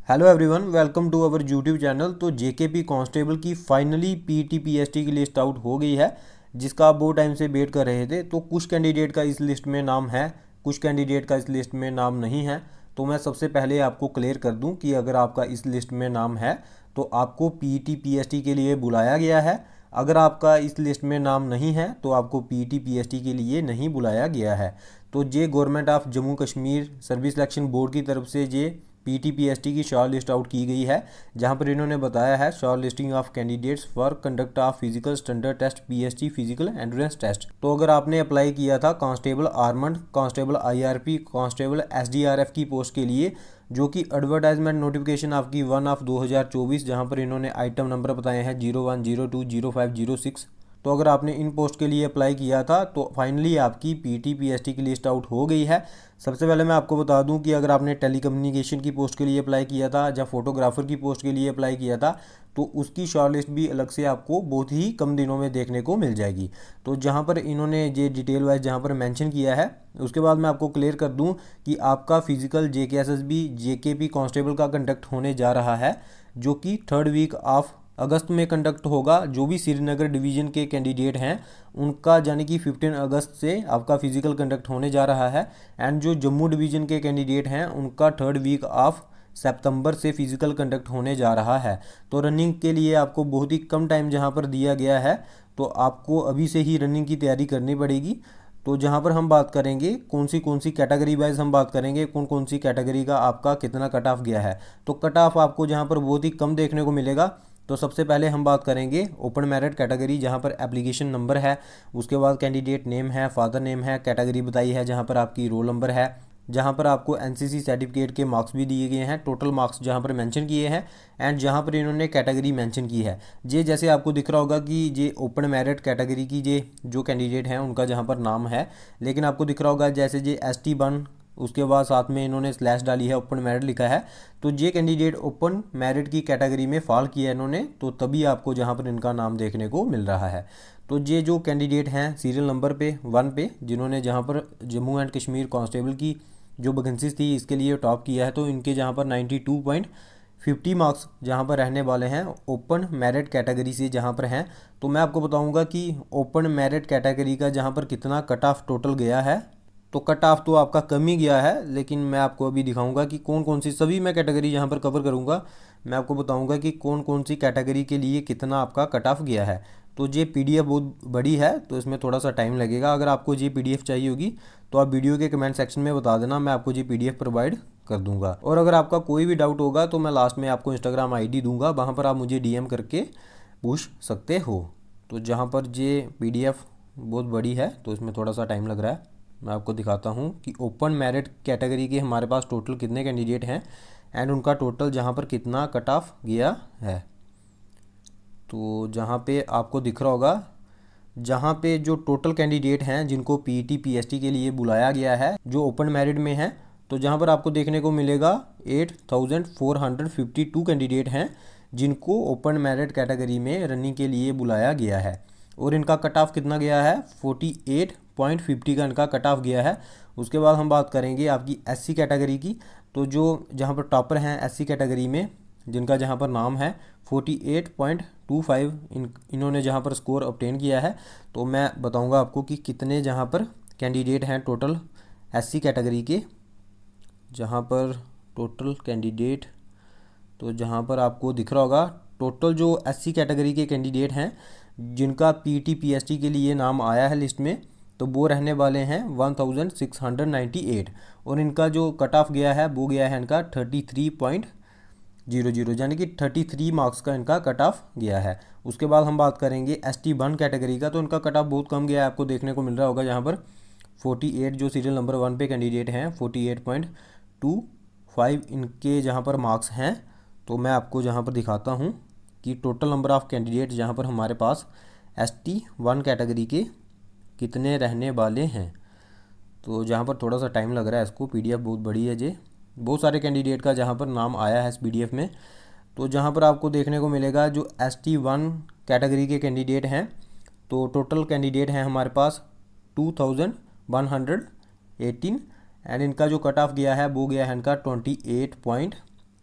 Hello everyone, welcome to our YouTube channel. तो JKP constable की finally PT PST की list out हो गई है, जिसका आप बहुत टाइम से वेट कर रहे थे। तो कुछ कैंडिडेट का इस लिस्ट में नाम है, कुछ कैंडिडेट का इस लिस्ट में नाम नहीं है। तो मैं सबसे पहले आपको क्लियर कर दूं कि अगर आपका इस लिस्ट में नाम है तो आपको पीटी पीएसटी के लिए बुलाया गया है। अगर आपका इस लिस्ट में नाम नहीं है तो आपको पीटी पीएसटी के लिए नहीं बुलाया गया है। तो ये government of Jammu Kashmir service selection board की तरफ से ये पीटीपीएसटी की शॉर्ट लिस्ट आउट की गई है, जहां पर इन्होंने बताया है short listing of candidates for conduct of physical standard test PST physical endurance test. तो अगर आपने अप्लाई किया था constable armed, constable IRP, constable SDRF की पोस्ट के लिए, जो कि एडवर्टाइजमेंट नोटिफिकेशन आपकी 1/2024, जहां पर इन्होंने आइटम नंबर बताए हैं 01020506। तो अगर आपने इन पोस्ट के लिए अप्लाई किया था तो फाइनली आपकी पीटी पीएसटी की लिस्ट आउट हो गई है। सबसे पहले मैं आपको बता दूं कि अगर आपने टेलीकम्युनिकेशन की पोस्ट के लिए अप्लाई किया था या फोटोग्राफर की पोस्ट के लिए अप्लाई किया था तो उसकी शॉर्ट लिस्ट भी अलग से आपको बहुत ही कम दिनों में देखने को मिल जाएगी। तो जहां पर इन्होंने ये डिटेल वाइज जहां पर मेंशन किया है, उसके बाद मैं आपको क्लियर कर दूं कि आपका फिजिकल जेकेएसएसबी जेकेपी कांस्टेबल का कंडक्ट होने जा रहा है, जो कि 3rd वीक ऑफ अगस्त में कंडक्ट होगा। जो भी श्रीनगर डिवीज़न के कैंडिडेट हैं उनका यानी कि 15 अगस्त से आपका फिजिकल कंडक्ट होने जा रहा है। एंड जो जम्मू डिवीज़न के कैंडिडेट हैं उनका 3rd वीक ऑफ सितंबर से फिजिकल कंडक्ट होने जा रहा है। तो रनिंग के लिए आपको बहुत ही कम टाइम जहां पर दिया गया है, तो आपको अभी से ही रनिंग की तैयारी करनी पड़ेगी। तो जहां पर हम बात करेंगे कौन सी कैटेगरी वाइज हम बात करेंगे कौन कौन सी कैटेगरी का आपका कितना कट ऑफ गया है। तो कट ऑफ आपको जहां पर बहुत ही कम देखने को मिलेगा। तो सबसे पहले हम बात करेंगे ओपन मेरिट कैटेगरी, जहां पर एप्लीकेशन नंबर है, उसके बाद कैंडिडेट नेम है, फादर नेम है, कैटेगरी बताई है, जहां पर आपकी रोल नंबर है, जहां पर आपको एनसीसी सर्टिफिकेट के मार्क्स भी दिए गए हैं, टोटल मार्क्स जहां पर मेंशन किए हैं, एंड जहां पर इन्होंने कैटेगरी मेंशन की है। ये जैसे आपको दिख रहा होगा कि ये ओपन मेरिट कैटेगरी की ये जो कैंडिडेट हैं उनका जहां पर नाम है, लेकिन आपको दिख रहा होगा जैसे ये ST1, उसके बाद साथ में इन्होंने स्लैश डाली है, ओपन मेरिट लिखा है। तो ये कैंडिडेट ओपन मेरिट की कैटेगरी में फॉल किया इन्होंने, तो तभी आपको जहां पर इनका नाम देखने को मिल रहा है। तो ये जो कैंडिडेट हैं सीरियल नंबर पे 1 पे, जिन्होंने जहां पर जम्मू एंड कश्मीर कांस्टेबल की जो वैकेंसीज थी इसके लिए टॉप किया है, तो इनके जहां पर 92.50 मार्क्स जहां पर रहने वाले हैं ओपन मेरिट कैटेगरी से जहां पर हैं। तो मैं आपको बताऊंगा कि ओपन मेरिट कैटेगरी का जहां पर कितना कट ऑफ टोटल गया है। तो कट ऑफ तो आपका कम ही गया है, लेकिन मैं आपको अभी दिखाऊंगा कि कौन कौन सी, सभी मैं कैटेगरी यहाँ पर कवर करूँगा। मैं आपको बताऊंगा कि कौन कौन सी कैटेगरी के लिए कितना आपका कट ऑफ गया है। तो ये पीडीएफ बहुत बड़ी है, तो इसमें थोड़ा सा टाइम लगेगा। अगर आपको ये पीडीएफ चाहिए होगी तो आप वीडियो के कमेंट सेक्शन में बता देना, मैं आपको ये पीडीएफ प्रोवाइड कर दूंगा। और अगर आपका कोई भी डाउट होगा तो मैं लास्ट में आपको इंस्टाग्राम आईडी दूंगा, वहाँ पर आप मुझे डीएम करके पूछ सकते हो। तो जहाँ पर ये पीडीएफ बहुत बड़ी है तो इसमें थोड़ा सा टाइम लग रहा है। मैं आपको दिखाता हूँ कि ओपन मेरिट कैटेगरी के हमारे पास टोटल कितने कैंडिडेट हैं एंड उनका टोटल जहाँ पर कितना कट ऑफ गया है। तो जहाँ पे आपको दिख रहा होगा, जहाँ पे जो टोटल कैंडिडेट हैं जिनको पीटी पीएसटी के लिए बुलाया गया है जो ओपन मेरिट में हैं, तो जहाँ पर आपको देखने को मिलेगा 8452 कैंडिडेट हैं जिनको ओपन मेरिट कैटेगरी में रनिंग के लिए बुलाया गया है। और इनका कट ऑफ कितना गया है, 48.50 का इनका कट ऑफ गया है। उसके बाद हम बात करेंगे आपकी एससी कैटेगरी की। तो जो जहाँ पर टॉपर हैं एससी कैटेगरी में, जिनका जहाँ पर नाम है 48.25 इन्होंने जहाँ पर स्कोर ऑब्टेन किया है। तो मैं बताऊँगा आपको कि कितने जहाँ पर कैंडिडेट हैं टोटल एससी कैटेगरी के, जहाँ पर टोटल कैंडिडेट, तो जहाँ पर आपको दिख रहा होगा टोटल जो एससी कैटेगरी के कैंडिडेट हैं जिनका पीटी पीएसटी के लिए नाम आया है लिस्ट में, तो वो रहने वाले हैं 1698। और इनका जो कट ऑफ गया है वो गया है इनका 33.00, यानी कि 33 मार्क्स का इनका कट ऑफ गया है। उसके बाद हम बात करेंगे ST1 कैटेगरी का। तो इनका कट ऑफ बहुत कम गया है, आपको देखने को मिल रहा होगा यहाँ पर 48, जो सीरियल नंबर 1 पे कैंडिडेट हैं 48.25 इनके जहाँ पर मार्क्स हैं। तो मैं आपको जहाँ पर दिखाता हूँ कि टोटल नंबर ऑफ़ कैंडिडेट जहाँ पर हमारे पास ST1 कैटेगरी के कितने रहने वाले हैं। तो जहाँ पर थोड़ा सा टाइम लग रहा है, इसको पीडीएफ बहुत बड़ी है जी, बहुत सारे कैंडिडेट का जहाँ पर नाम आया है इस पीडीएफ में। तो जहाँ पर आपको देखने को मिलेगा जो ST1 कैटेगरी के कैंडिडेट हैं, तो टोटल कैंडिडेट हैं हमारे पास 2118 एंड इनका जो कट ऑफ गया है वो गया है इनका 28.50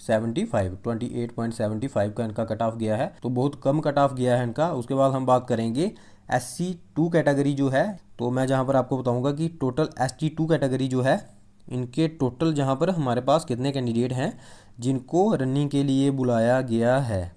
28.75 का इनका कट ऑफ गया है, तो बहुत कम कट ऑफ गया है इनका। उसके बाद हम बात करेंगे SC2 कैटेगरी जो है, तो मैं जहाँ पर आपको बताऊँगा कि टोटल ST2 कैटेगरी जो है, इनके टोटल जहाँ पर हमारे पास कितने कैंडिडेट हैं जिनको रनिंग के लिए बुलाया गया है।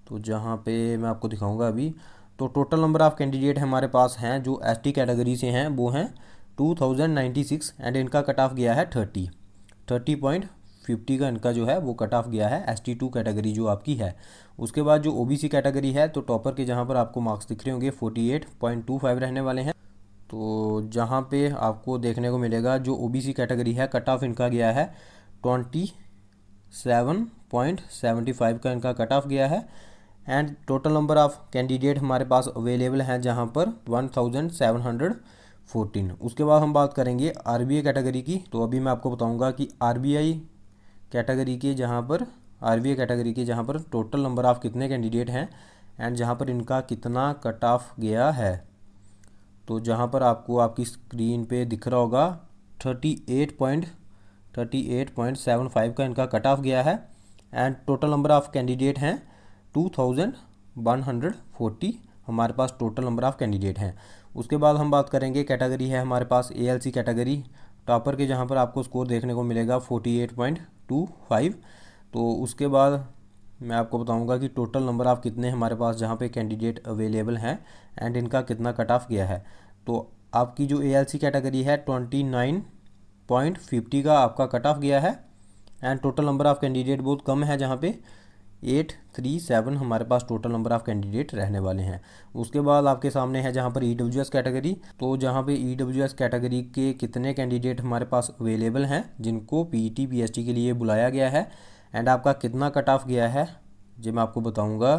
तो जहाँ पे मैं आपको दिखाऊंगा अभी, तो टोटल नंबर ऑफ़ कैंडिडेट हमारे पास हैं जो ST कैटेगरी से हैं, वो हैं 2096 एंड इनका कट ऑफ गया है 30.50 का इनका जो है वो कट ऑफ गया है ST2 कैटेगरी जो आपकी है। उसके बाद जो OBC कैटेगरी है, तो टॉपर के जहाँ पर आपको मार्क्स दिख रहे होंगे 48.25 रहने वाले हैं। तो जहाँ पे आपको देखने को मिलेगा जो OBC कैटेगरी है, कट ऑफ इनका गया है 27.75 का इनका कट ऑफ गया है। And total number of candidate हमारे पास अवेलेबल हैं जहाँ पर 1714। उसके बाद हम बात करेंगे RBI कैटेगरी की। तो अभी मैं आपको बताऊंगा कि RBI कैटेगरी के जहाँ पर टोटल नंबर ऑफ़ कितने कैंडिडेट हैं एंड जहाँ पर इनका कितना कट ऑफ गया है। तो जहाँ पर आपको आपकी स्क्रीन पे दिख रहा होगा 38.75 का इनका कट ऑफ गया है and total number of candidate हैं 2140 हमारे पास टोटल नंबर ऑफ़ कैंडिडेट हैं। उसके बाद हम बात करेंगे कैटेगरी है हमारे पास ALC कैटेगरी। टॉपर के जहाँ पर आपको स्कोर देखने को मिलेगा 48.25। तो उसके बाद मैं आपको बताऊंगा कि टोटल नंबर ऑफ़ कितने हमारे पास जहाँ पे कैंडिडेट अवेलेबल हैं एंड इनका कितना कट ऑफ गया है। तो आपकी जो ALC कैटेगरी है 29.50 का आपका कट ऑफ गया है and total number of candidate बहुत कम है, जहाँ पे 837 हमारे पास टोटल नंबर ऑफ़ कैंडिडेट रहने वाले हैं। उसके बाद आपके सामने है जहाँ पर EWS कैटेगरी। तो जहाँ पे EWS कैटेगरी के कितने कैंडिडेट हमारे पास अवेलेबल हैं जिनको PET PST के लिए बुलाया गया है एंड आपका कितना कट ऑफ गया है, जी मैं आपको बताऊँगा।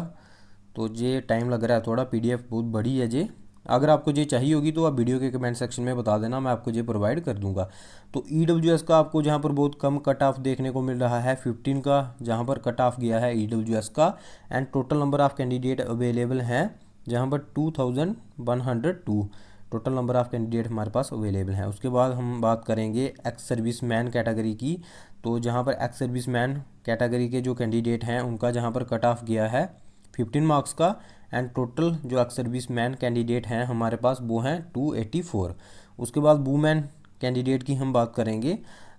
तो ये टाइम लग रहा है थोड़ा, PDF बहुत बड़ी है जी। अगर आपको ये चाहिए होगी तो आप वीडियो के कमेंट सेक्शन में बता देना, मैं आपको ये प्रोवाइड कर दूंगा। तो EWS का आपको जहाँ पर बहुत कम कट ऑफ देखने को मिल रहा है 15 का जहाँ पर कट ऑफ गया है EWS का and total number of candidate available हैं जहाँ पर 2102 टोटल नंबर ऑफ़ कैंडिडेट हमारे पास अवेलेबल हैं। उसके बाद हम बात करेंगे एक्स सर्विस मैन कैटेगरी की। तो जहाँ पर एक्स सर्विस मैन कैटेगरी के जो कैंडिडेट हैं उनका जहाँ पर कट ऑफ गया है 15 मार्क्स का एंड टोटल जो एक्स सर्विस मैन कैंडिडेट हैं हमारे पास वो हैं 284। उसके बाद वूमेन कैंडिडेट की हम बात करेंगे।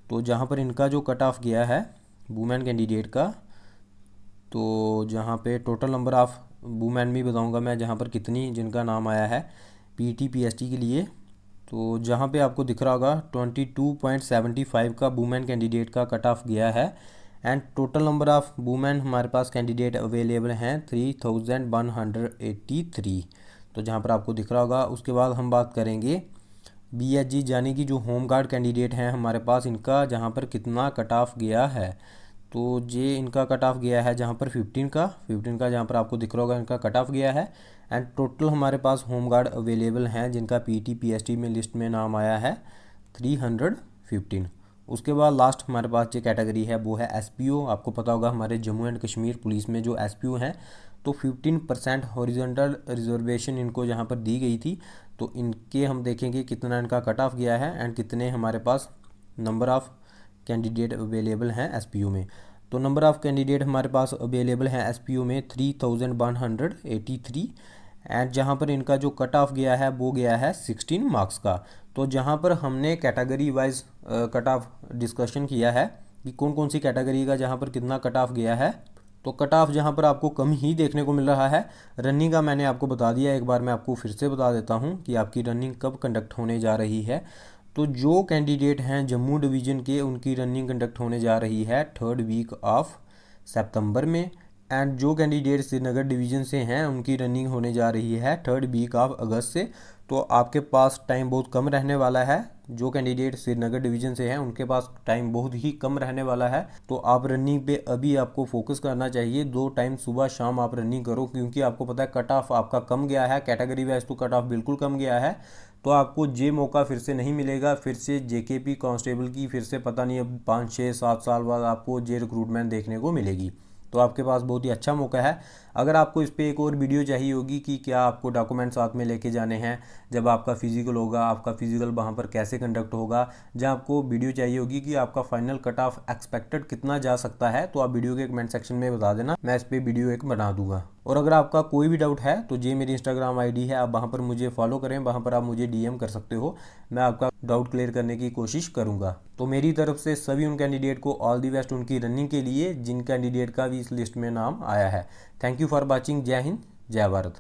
तो जहाँ पर इनका जो कट ऑफ गया है वूमेन कैंडिडेट का, तो जहाँ पे टोटल नंबर ऑफ़ वूमेन भी बताऊँगा मैं जहाँ पर कितनी जिनका नाम आया है PET PST के लिए। तो जहाँ पे आपको दिख रहा होगा 22.75 का वूमेन कैंडिडेट का कट ऑफ गया है and total number of women हमारे पास कैंडिडेट अवेलेबल हैं 3183। तो जहाँ पर आपको दिख रहा होगा। उसके बाद हम बात करेंगे BHG यानी कि जो होम गार्ड कैंडिडेट हैं हमारे पास, इनका जहाँ पर कितना कट ऑफ गया है। तो ये इनका कट ऑफ गया है जहाँ पर 15 का जहाँ पर आपको दिख रहा होगा इनका कट ऑफ गया है एंड टोटल हमारे पास होम गार्ड अवेलेबल हैं जिनका PET PST में लिस्ट में नाम आया है 315। उसके बाद लास्ट हमारे पास जो कैटेगरी है वो है SPO। आपको पता होगा हमारे जम्मू एंड कश्मीर पुलिस में जो SPO हैं तो 15% हॉरिजॉन्टल रिजर्वेशन इनको जहाँ पर दी गई थी। तो इनके हम देखेंगे कितना इनका कट ऑफ गया है एंड कितने हमारे पास नंबर ऑफ़ कैंडिडेट अवेलेबल हैं SPO में। तो नंबर ऑफ़ कैंडिडेट हमारे पास अवेलेबल हैं SPO में 3183 एंड जहाँ पर इनका जो कट ऑफ गया है वो गया है 16 मार्क्स का। तो जहाँ पर हमने category wise cut off discussion किया है कि कौन कौन सी कैटेगरी का जहाँ पर कितना कट ऑफ गया है, तो कट ऑफ जहाँ पर आपको कम ही देखने को मिल रहा है। रनिंग का मैंने आपको बता दिया, एक बार मैं आपको फिर से बता देता हूँ कि आपकी रनिंग कब कंडक्ट होने जा रही है। तो जो कैंडिडेट हैं जम्मू डिवीज़न के उनकी रनिंग कंडक्ट होने जा रही है 3rd वीक ऑफ सितंबर में एंड जो कैंडिडेट श्रीनगर डिवीज़न से हैं उनकी रनिंग होने जा रही है 3rd वीक ऑफ अगस्त से। तो आपके पास टाइम बहुत कम रहने वाला है। जो कैंडिडेट श्रीनगर डिवीज़न से हैं उनके पास टाइम बहुत ही कम रहने वाला है। तो आप रनिंग पे अभी आपको फोकस करना चाहिए। 2 टाइम सुबह शाम आप रनिंग करो, क्योंकि आपको पता है कट ऑफ आपका कम गया है। कैटेगरी वाइज तो कट ऑफ बिल्कुल कम गया है। तो आपको ये मौका फिर से नहीं मिलेगा। फिर से JKP कांस्टेबल की फिर से पता नहीं अब 5 6 7 साल बाद आपको ये रिक्रूटमेंट देखने को मिलेगी। तो आपके पास बहुत ही अच्छा मौका है। अगर आपको इस पर एक और वीडियो चाहिए होगी कि क्या आपको डॉक्यूमेंट साथ में लेके जाने हैं जब आपका फिजिकल होगा, आपका फिजिकल वहाँ पर कैसे कंडक्ट होगा, जहाँ आपको वीडियो चाहिए होगी कि आपका फाइनल कट ऑफ एक्सपेक्टेड कितना जा सकता है, तो आप वीडियो के कमेंट सेक्शन में बता देना, मैं इस पर वीडियो एक बना दूंगा। और अगर आपका कोई भी डाउट है तो ये मेरी इंस्टाग्राम आईडी है, आप वहाँ पर मुझे फॉलो करें, वहाँ पर आप मुझे डीएम कर सकते हो, मैं आपका डाउट क्लियर करने की कोशिश करूँगा। तो मेरी तरफ से सभी उन कैंडिडेट को ऑल दी बेस्ट उनकी रनिंग के लिए जिन कैंडिडेट का भी इस लिस्ट में नाम आया है। Thank you for watching. जय हिंद, जय भारत।